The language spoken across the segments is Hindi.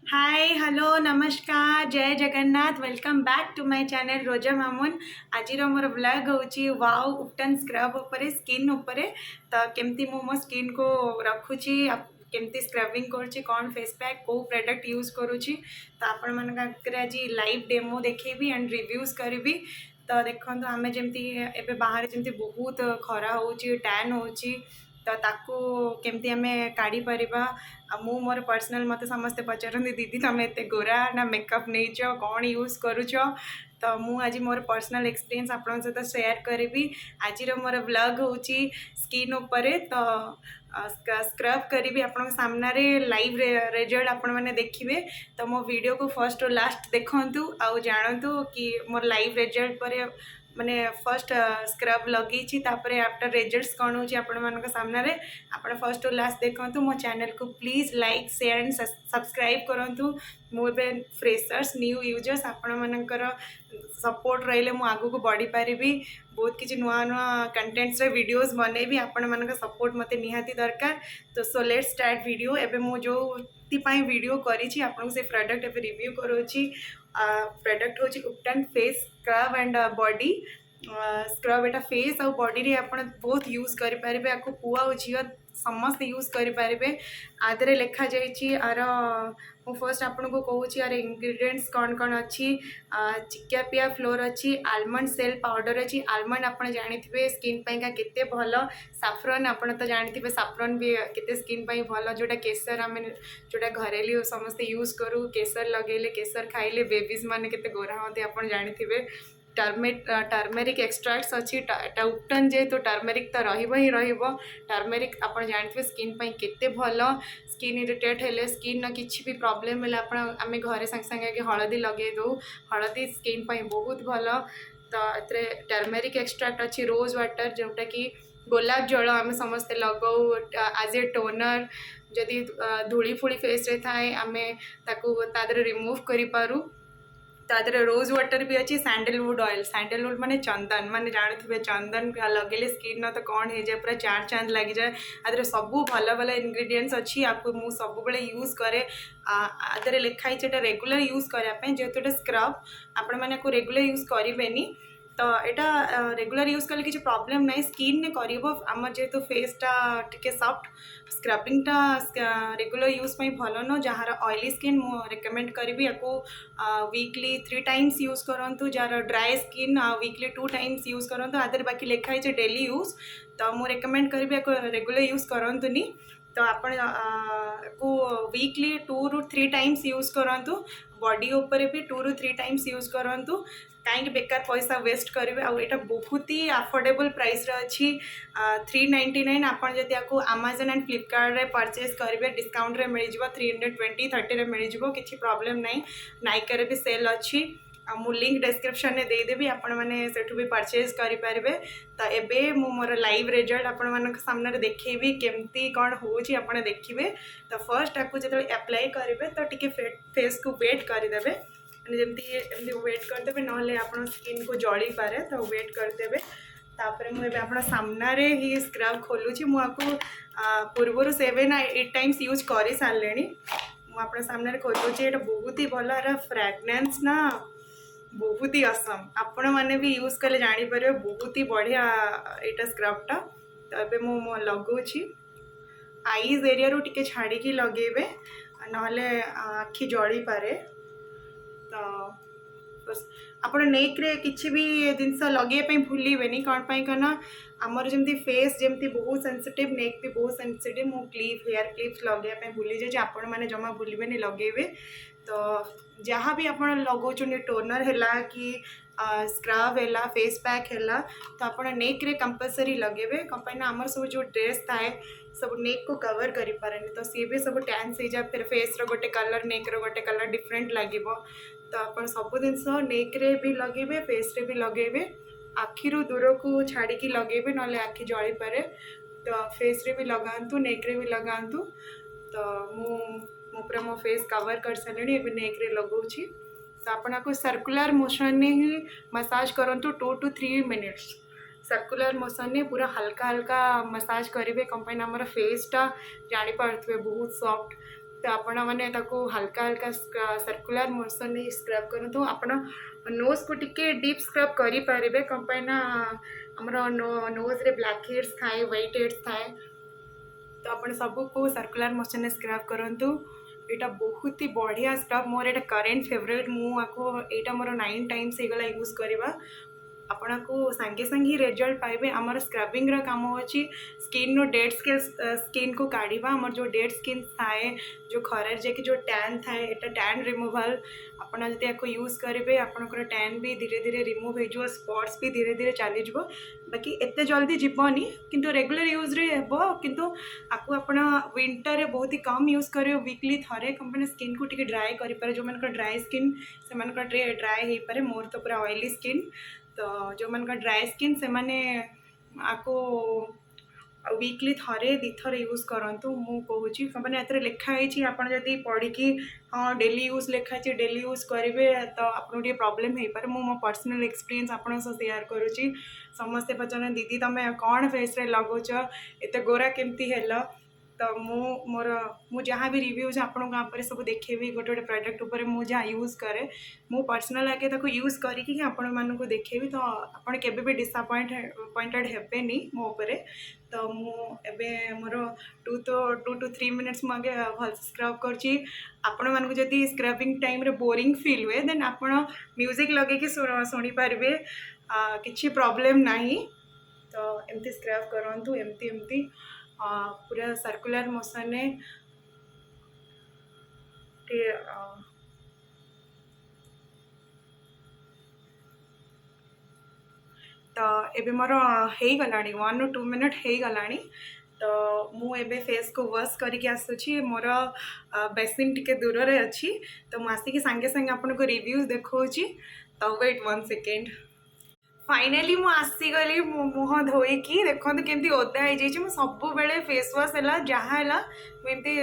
हाय हेलो नमस्कार जय Jagannath welcome back to my channel Roja Mamun. आज मोर ब्लॉग होची वाओ उपटन स्क्रब उपरे स्किन उपरे तो केमती मो स्किन को रखुची केमती स्क्रबिंग करुची कौन फेस पैक को प्रोडक्ट यूज करुची तो आपण मन आज लाइव डेमो देखेबी एंड रिव्यूज करबी। तो देखो आम जमी एवं बाहर जमी बहुत खरा होची टैन होची तो ताकू केमती आम काढ़ी पारिबा। मु मोर पर्सनल मत समस्ते पचारती दीदी तुम एत गोरा ना मेकअप नहीं कौन यूज करुच तो मु आज मोर पर्सनल एक्सपीरियंस आपण सहित शेयर करी। आज मोर ब्लॉग होची स्किन उपरे तो स्क्रब करी आपण सामने लाइव रिजल्ट आपण मैंने देखिए। तो मो वीडियो को फर्स्ट और लास्ट देखु आउ जानतु कि मोर लाइव रिजल्ट पर माने फर्स्ट स्क्रब लगी आफ्टर रिजल्ट्स कौन हो सामने आप फर्स्ट और लास्ट देखु। मो चैनल को please like share and subscribe करूँ। मुझे फ्रेशर्स न्यू यूजर्स आपण मनकर सपोर्ट रही मु आगु को बढ़ी पारि बहुत किसी नुआ नुआ कंटेंट्स वीडियोस बनैबी आपण मान सपोर्ट मते निहाती दरकार। तो सो लेट्स स्टार्ट वीडियो। एबे मु जो वीडियो करी आपन से प्रोडक्ट एबे रिव्यू करोची। प्रोडक्ट होची Ubtan face scrub and body scrub. एटा फेस और बॉडी रे आपण बहुत यूज करि पारिबे। आको पुआ और झियो समस्त यूज करि पारिबे। आदरे लिखा जाइछि आर मु फर्स्ट आपन को कहूँ यार इंग्रेडिएंट्स कौन कौन अच्छी चिकियापिया फ्लोर अच्छी आलमंड सेल पाउडर अच्छी। आलमंड आप जानी स्किन पाइका केते भल। साफ्रन आप तो जानी साफ्रन भी केते स्किन पाई भल जोटा केसर आम जोटा घरेलू समस्ते यूज करूँ केसर लगेले केसर खाइले बेबीज माने केते गोरा होते आप जानी। टर्मेरिक एक्सट्राक्ट्स अच्छी उपटन जेहेतु टर्मेरिक तो रही टर्मेरिक आप जानते स्किन पाई केते भल। स्किन इरिटेट हेले स्किन किसी भी प्रॉब्लम है आम घरे संगे संगे हलदी लगे दो हलदी स्किन पाई बहुत भल। तो टर्मेरिक एक्सट्राक्ट अच्छी रोज वाटर जोटा कि गोलाप जल आम समस्ते लगाऊ आज ए टोनर जदि धूली फूली फेस रे थाए आम ताकू तादरे रिमूव करि पारू। तादरे रोज वाटर भी अच्छी सैंडलवुड ऑयल सैंडलवुड माने चंदन माने जानते चंदन लगेले स्किन तो कौन हो जाए पूरा चार चांद लग जाए। आदरे सबू भल भल इनग्रेडिएंट्स अच्छी आपको मु सब बेले यूज करे। आदरे लिखाई रेगुलर यूज करने जेहेतु स्क्रब आपण मैंने को रेगुलर यूज करें तो यहाँ रेगुलर यूज कले किसी प्रॉब्लम ना स्किन ने कर जेहेतु फेसटा टिके सॉफ्ट स्क्रबिंगटा रेगुलर यूज पे भल न जार ऑयली स्किन मु रिकमेंड करी या वीकली 3 टाइम्स यूज करूँ। Jar dry skin weekly 2 times use करूँ। आदर बाकी लिखाई डेली यूज तो मु रिकमेंड करी रेगुलर यूज करतुनी। तो आप वीकली 2 ରୁ 3 टाइम्स यूज करूँ। बॉडी उपरे भी 2 ରୁ 3 टाइम्स यूज करूँ कहीं बेकार पैसा वेस्ट करेंगे। आईटा बहुत ही अफोर्डेबल प्राइस अच्छी 399 आप आपको अमेजन एंड फ्लिपकार्ट रे परचेज करेंगे डिस्काउंट रे मिल जाव 320 30 रे मिल जाव किसी प्रॉब्लम नहीं। नाइका रे भी सेल अच्छी मु लिंक डिस्क्रिप्शन में देदेवी आपण मैंने सेठू भी परचेज करेंगे। तो एबे मु मोर लाइव रिजल्ट आपण मान सामने देखी केमती कौन होची आपण देखिए। तो फर्स्ट आपको जो अप्लाई करेंगे तो टी फेस को वेट करदे जमी वेट करदे ना आप स्किन को जली पारे तो वेट करदे। तापर मुझे आप सामने ही स्क्रब खोलुची मुझे पूर्वर 7 8 टाइम्स यूज कर सारे मुझे सामने खोलुची। ये बहुत ही भल फ्रेगनेंस ना बहुत ही असम आपण मैंने भी यूज कले जापर बहुत ही बढ़िया यहाँ स्क्रबटा। तो ये मु लगुची आईज एरिया रू टिके छाड़ी लगेबे ना आखि जली पारे। तो बस आप नेक रे किसी भी जिनस लगे भूलें कौन पाइना आमर जमी फेस जमी बहुत सेंसिटिव नेक भी बहुत सेंसिटिव मु क्लिप हेयर क्लिप्स लगे भूली जाए आपण मैंने जमा भूलें लगेबे। तो जहाँ भी आप लगौन टोनर है कि स्क्रब है फेस पैक है तो आप नेक रे कंपलसरी लगेबे कहीं आमर सब जो ड्रेस थाए सब नेक को कवर करि पारेनी तो सी भी सब टैंस हो जाए। फिर फेस रो गोटे कलर नेक रो गोटे कलर डिफरेंट लगे तो आप सब जिनस नेक रे भी लगेबे फेस रे भी लगेबे आखिरू दूर को छाड़ी लगेबे ना आखि जली पारे। तो फेस रे भी लगातु नेक रे भी लगातु। तो मु पूरा मो फेस कवर कर सारे ए नेक रे लगौछि। तो आपको सर्कुलर मोशन ने ही मसाज करूँ 2 to 3 मिनिट्स सर्कुलर मोशन ने पूरा हल्का हल्का मसाज करेंगे कंपाइन आमर फेसटा जानीपे बहुत सॉफ्ट तो आपण मैंने हल्का हल्का सर्कुलर मोशन में स्क्रब करूँ आपण नोज को टिके डीप स्क्रब करें कम ना आमर नोज रे ब्लैक हेड्स थाए व्हाइट हेड्स थाए तो आप सबको सर्कुलर मोशन में स्क्रब करूँ यहाँ बहुत ही बढ़िया स्क्रब मोर ये करेन्ट फेवरेट मुझे मोर 9 टाइम्स होगला यूज करवा आपन को सांगे सांगे रिजल्ट पाइबे आमर स्क्रबिंग रा काम अच्छी स्किन नो डेड स्किन को काढ़ा आमर जो डेड स्किन थाए जो खरार जाकि जो टैन थाए एटा टैन रिमूवाल आपन जदि याको यूज करेंगे आपनकर टैन भी धीरे धीरे रिमूव हो स्पॉट्स भी धीरे धीरे चली जाव बाकी एते जल्दी जीवनी किंतु रेगुलर यूज रे हेबो किंतु आपको आपण विंटर रे बहुत ही कम यूज करियो वीकली थरे कंपनी स्किन को टिके ड्राई करि पारे जो मानकर ड्राई स्किन से मानकर ड्राई हे पारे मोर तो पूरा ऑयली स्किन तो जो मन का ड्राई स्किन से माने आपको वीकली थरे दी थर यूज करूँ मु कहूँ मैंने एत लिखाई आपड़ जदि पढ़ी हाँ डेली यूज लिखाई डेली यूज करेंगे तो आपको टे प्रोब्लेम हो पारे मो पर्सनल एक्सपीरियंस आपण शेयर करुँची समस्ते पचार दीदी तुम कौन फेस रे लगौच एत गोरा केमती है तो मु जहाँ भी रिव्यूज आपको सब देखेबी गोटे गोटे प्रोडक्ट उपर मु जहाँ यूज करे मु पर्सनल आगे ताको यूज करके आपण मानक देखेबी तो आपन केबे भी डिसअपॉइंटेड हेबेनी मो उपरे तो मु एबे मोर 2 to 3 मिनट्स मुझे भल स्क्रब करची आपण मानक जदि स्क्रबिंग टाइम रे बोरिंग फील हुए देन आपण म्यूजिक लगे कि सुनी पारबे किछि प्रॉब्लम नाही तो एमती स्क्रब करंतु एमती पूरा सर्कुलर मोशन ने तो एबे मोर हो गला 1 or 2 मिनट हो गला तो मु एबे फेस को वॉश करके आसुची मोर बेसिन टिके दूर रे अच्छी तो मु आसिक संगे संगे आपन को रिव्यूज देखौची तो वेट 1 सेकेंड फाइनाली मु आसीगली मुह धोईकी देखो केमती ओदा हो जाए सब बेले फेस वाश है जहाँ है मुझे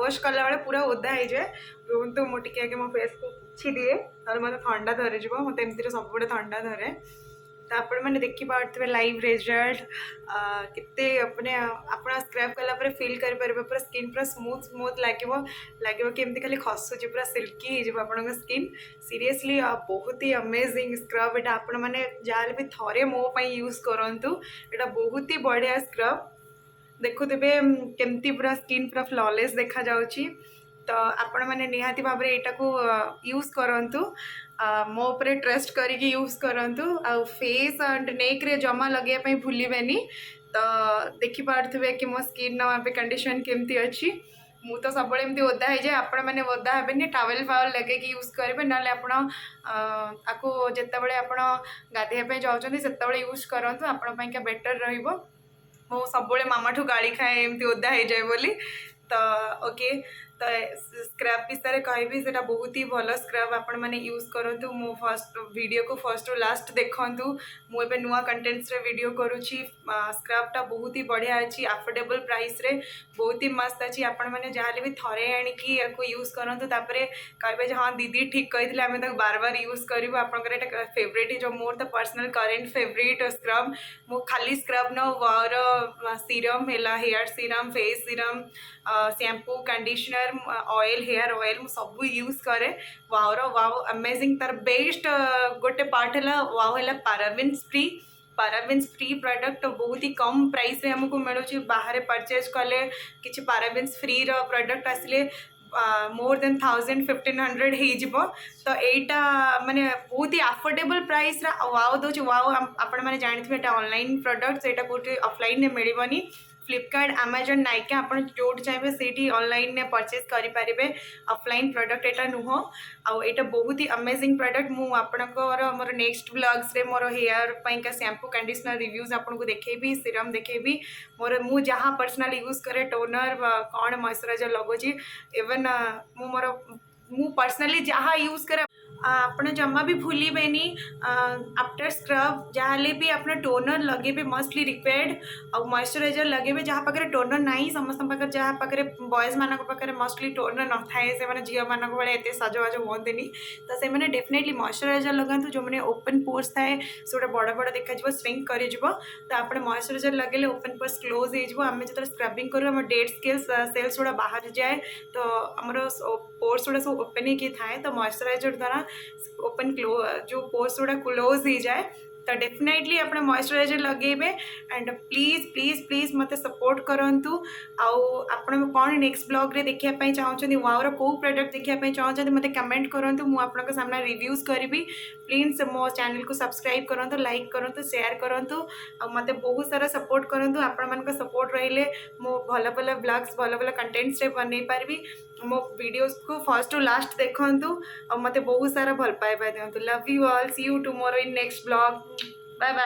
वाश कला बेले पूरा ओदा हो जाए रुहतु मुझे आगे मो फेस को पोछि दिए मतलब ठंडा धरी मत एमती सब बड़े ठंडा धरे तो आपण मैंने देखी पारे लाइव रिजल्ट केते अपने अपना स्क्रब कला फील कर पारे पूरा स्किन पूरा स्मूथ स्मूथ लगे कि खाली खसुची पूरा सिल्की हो आपन स्किन सीरियसली बहुत ही अमेजिंग स्क्रब एटा आपण मैंने जहाँ भी थरे मो यूज करूँ एटा बहुत ही बढ़िया स्क्रब देखुवे केमती पूरा स्किन पूरा फ्लॉलेस देखा जाउची तो आपण मैंने निहाती भाव यहाँ को यूज करूँ मो उपरे ट्रस्ट करके यूज करूँ आ फेस एंड नेक रे जमा लगे भूलें तो देखी पारे कि मो स्किन अभी कंडीशन केमती अच्छी मु तो सब एमती ओदा हो जाए आपण मैंने ओदा हेनी टावेल फावेल लगे यूज करेंगे ना आपको जिते आप गाधे जाऊँ से यूज करूँ आपण बेटर रु सब मामा ठू गाड़ी खाए एमती ओदा हो जाए बोली तो ओके तो स्क्रब विषय कहबी से बहुत ही भल स्क्रब आपण मैंने यूज करूँ मो फर्स्ट वीडियो को फर्स्ट टू लास्ट देखूँ मुझे नुआ कंटेंट्स रे वीडियो करुँची स्क्रबटा बहुत ही बढ़िया अच्छी अफोर्डेबल प्राइस रे बहुत ही मस्त अच्छी आपण मैंने जहाँ भी थरे आणिकी यूज करूँ कहे हाँ दीदी ठीक कही आम बार बार यूज करूँ आपंकर फेवरेट जो मोर the personal current favourite scrub मो खाली स्क्रब न वार सीरम है hair serum face serum shampoo conditioner oil hair oil सब यूज करे वाओ वाओ अमेजिंग तार बेस्ट गोटे पार्ट है वाओ है पाराबिन्स फ्री प्रोडक्ट बहुत ही कम प्राइस रे हमको मिलूँ बाहर परचेज कले किसी पाराबिन्स फ्री रो प्रोडक्ट आसिले मोर देन 1000-1500 हो तो यहाँ माने बहुत ही अफोर्डेबल प्राइस वाओ दौर वाओ आपण मैंने जानते ऑनलाइन प्रोडक्ट से कौटे ऑफलाइन में मिलनी फ्लिपकार्ट अमेजन नाइका आप जो चाहिए से ऑनलाइन में परचेज करेंगे ऑफलाइन प्रोडक्ट यहाँ नुह आटा बहुत ही अमेजिंग प्रोडक्ट मुझर मोर नेक्स्ट ब्लॉग्स रे मोर हेयर पाइका शैम्पू कंडीशनर रिव्यूज आपको देखेबी सीरम देखेबी मोर मु जहाँ पर्सनल यूज करे टोनर कौन मॉइस्चराइजर लगुच इवन मु पर्सनली जहाँ यूज करे ଆପଣ ଜମା ବି ଭୁଲିବେନି आफ्टर स्क्रब जहाँ भी आप टोनर लगे मस्टली रिक्वायर्ड और मॉइस्चराइजर लगे जहाँ पाखे टोनर ना समस्त पाखे जहाँ पाखे बॉयज मान पाखे मस्टली टोनर न थाए से झील मान भाई एत सजबाज हमें तो से डेफिनेटली मॉइस्चराइजर लगातु जो मैंने ओपन पोर्स थाए से बड़ बड़ देखा स्विंग कर तो आप मॉइस्चराइजर लगे ओपन पोर्स क्लोज होमें जो स्क्रबिंग करूँ डेड सेल्स गुड़ा बाहर जाए तो आमर पोर्स गुड़ा सब ओपन ही थाए तो मॉइस्चराइजर द्वारा ओपन जो पोर्स गुड़ा क्लोज हो जाए तो डेफिनेटली आप मॉइस्चराइजर लगेबे एंड प्लीज प्लीज प्लीज मत सपोर्ट करूँ आपण कौन नेक्स्ट ब्लॉग रे देखा चाहते वाओर कौ प्रोडक्ट देखा चाहते मत कमेंट करूँ मुझे सामने रिव्यूज करी प्लीज मो चैनल को सब्सक्राइब करूँ लाइक करूँ शेयर करूँ मत बहुत सारा सपोर्ट करूँ आपण मान सपोर्ट रही मो भल भल ब्लॉग्स भल भल कंटेंट्स बन पारि मो वीडियोस को फर्स्ट टू लास्ट देखु और मत बहुत सारा भल पाइबा दिंतु love you all see you tomorrow in next blog bye bye.